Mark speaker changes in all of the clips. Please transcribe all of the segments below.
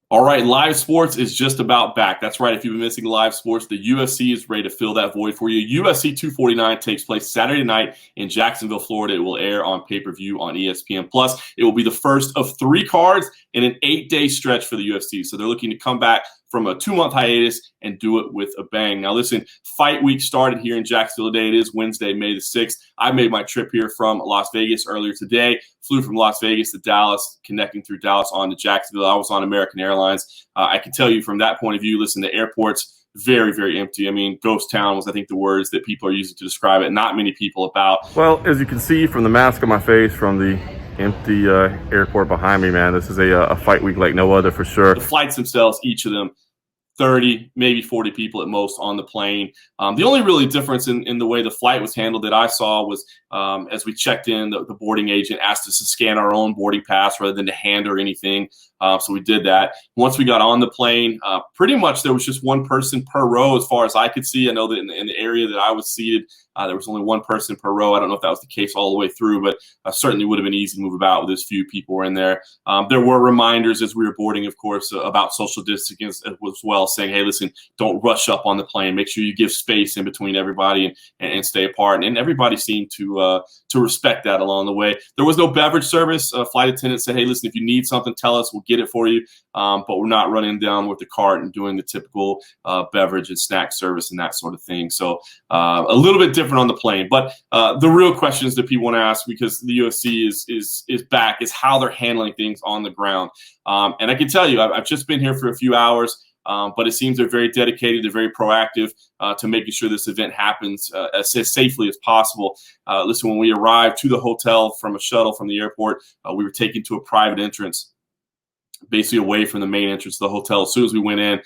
Speaker 1: All right, live sports is just about back. That's right. If you've been missing live sports, the UFC is ready to fill that void for you. UFC 249 takes place Saturday night in Jacksonville, Florida. It will air on pay-per-view on ESPN Plus. It will be the first of 3 cards in an 8-day stretch for the UFC. So they're looking to come back from a 2-month hiatus and do it with a bang. Now, listen, fight week started here in Jacksonville today. It is Wednesday, May the 6th. I made my trip here from Las Vegas earlier today. Flew from Las Vegas to Dallas, connecting through Dallas on to Jacksonville. I was on American Airlines. I can tell you from that point of view, listen, the airport's very, very empty. I mean, ghost town was, I think, the words that people are using to describe it. Not many people about.
Speaker 2: Well, as you can see from the mask on my face, from the empty airport behind me, man, this is a fight week like no other for sure.
Speaker 1: The flights themselves, each of them, 30, maybe 40 people at most on the plane. The only really difference in the way the flight was handled that I saw was as we checked in, the boarding agent asked us to scan our own boarding pass rather than to hand her anything. So we did that. Once we got on the plane, pretty much there was just one person per row as far as I could see. I know that in the area that I was seated, there was only one person per row. I don't know if that was the case all the way through, but certainly would have been easy to move about with as few people were in there. There were reminders as we were boarding, of course, about social distancing as well, saying, hey, listen, don't rush up on the plane. Make sure you give space in between everybody and stay apart. And everybody seemed to respect that along the way. There was no beverage service. Flight attendant said, hey, listen, if you need something, tell us. We'll get it for you. But we're not running down with the cart and doing the typical beverage and snack service and that sort of thing. So a little bit different on the plane. But the real questions that people want to ask, because the UFC is back, is how they're handling things on the ground. And I can tell you, I've just been here for a few hours. But it seems they're very dedicated, they're very proactive to making sure this event happens as safely as possible. Listen, when we arrived to the hotel from a shuttle from the airport, we were taken to a private entrance, basically away from the main entrance of the hotel. As soon as we went in,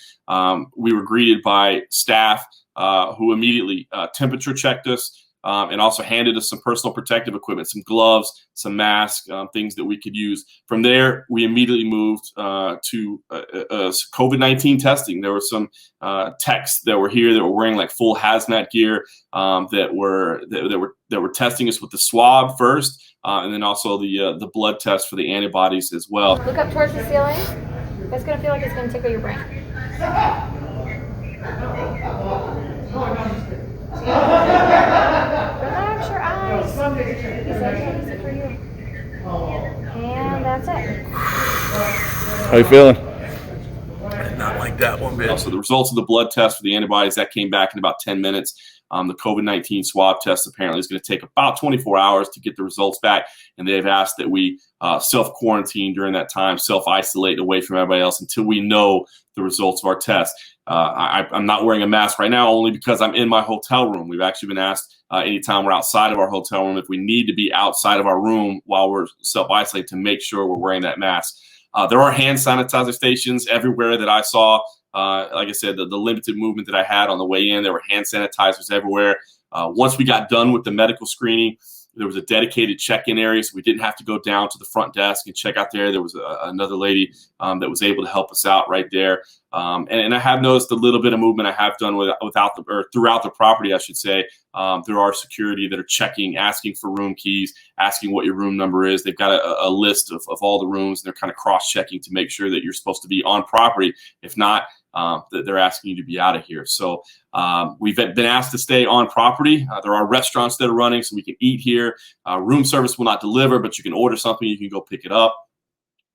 Speaker 1: we were greeted by staff who immediately temperature checked us. And also handed us some personal protective equipment, some gloves, some masks, things that we could use. From there, we immediately moved to COVID-19 testing. There were some techs that were here that were wearing like full hazmat gear that were testing us with the swab first, and then also the blood test for the antibodies as well.
Speaker 3: Look up towards the ceiling. It's gonna feel like it's gonna tickle your brain. Relax your eyes. He said easy for you. And that's it.
Speaker 2: How you feeling?
Speaker 1: Not like that one bit. So the results of the blood test for the antibodies, that came back in about 10 minutes. The COVID-19 swab test apparently is going to take about 24 hours to get the results back. And they've asked that we self-quarantine during that time, self-isolate away from everybody else until we know the results of our test. I'm not wearing a mask right now only because I'm in my hotel room. We've actually been asked anytime we're outside of our hotel room if we need to be outside of our room while we're self-isolated to make sure we're wearing that mask. There are hand sanitizer stations everywhere that I saw. Like I said, the limited movement that I had on the way in, there were hand sanitizers everywhere. Once we got done with the medical screening, there was a dedicated check-in area, so we didn't have to go down to the front desk and check out there. There was another lady that was able to help us out right there. And I have noticed a little bit of movement I have done throughout the property, I should say. There are security that are checking, asking for room keys, asking what your room number is. They've got a list of all the rooms, and they're kind of cross-checking to make sure that you're supposed to be on property. If not, they're asking you to be out of here. So we've been asked to stay on property. There are restaurants that are running, so we can eat here. Room service will not deliver, but you can order something. You can go pick it up.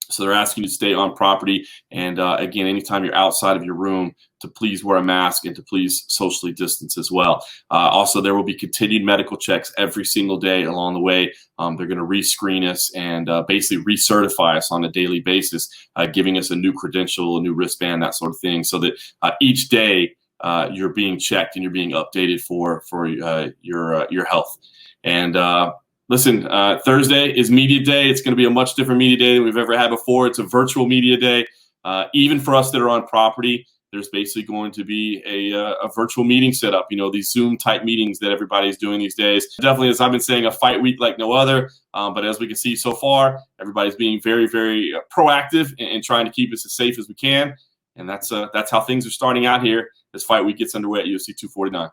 Speaker 1: So they're asking you to stay on property. And again, anytime you're outside of your room, to please wear a mask and to please socially distance as well. Also, there will be continued medical checks every single day along the way. They're going to rescreen us and basically recertify us on a daily basis, giving us a new credential, a new wristband, that sort of thing, so that each day you're being checked and you're being updated for your health. And listen, Thursday is media day. It's going to be a much different media day than we've ever had before. It's a virtual media day. Even for us that are on property, there's basically going to be a virtual meeting set up, these Zoom type meetings that everybody's doing these days. Definitely, as I've been saying, a fight week like no other. But as we can see so far, everybody's being very, very proactive and trying to keep us as safe as we can. And that's how things are starting out here as fight week gets underway at UFC 249.